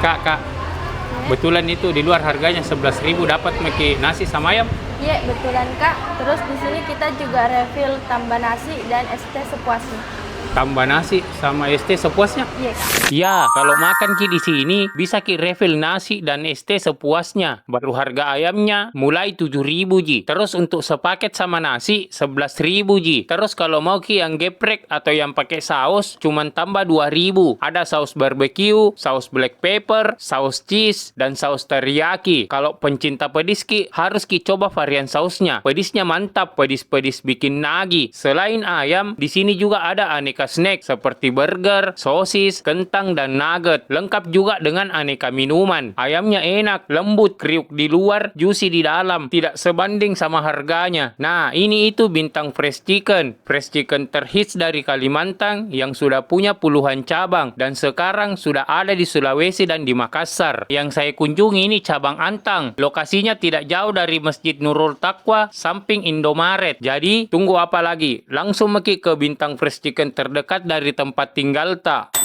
Kak, betulan itu di luar harganya 11.000 dapat maki nasi sama ayam. Iya, betulan Kak. Terus di sini kita juga refill tambah nasi dan es teh sepuasnya. Tambah nasi sama es teh sepuasnya. Iya Kak. Ya, kalau makan ki di sini bisa ki refill nasi dan es teh sepuasnya. Baru harga ayamnya mulai 7.000 ji. Terus untuk sepaket sama nasi 11.000 ji. Terus kalau mau ki yang geprek atau yang pakai saus cuman tambah 2.000. Ada saus barbecue, saus black pepper, saus cheese dan saus teriyaki. Kalau pencinta pedis ki harus ki coba varian sausnya. Pedisnya mantap, pedis-pedis bikin nagih. Selain ayam, di sini juga ada aneka snack seperti burger, sosis, kentang, dan nugget. Lengkap juga dengan aneka minuman. Ayamnya enak, lembut, kriuk di luar, juicy di dalam. Tidak sebanding sama harganya. Nah, ini itu Bintang Fresh Chicken. Fresh Chicken terhits dari Kalimantan yang sudah punya puluhan cabang. Dan sekarang sudah ada di Sulawesi dan di Makassar. Yang saya kunjungi ini cabang Antang. Lokasinya tidak jauh dari Masjid Nurul Taqwa, samping Indomaret. Jadi, tunggu apa lagi? Langsung meki ke Bintang Fresh Chicken terdekat dari tempat tinggal tak.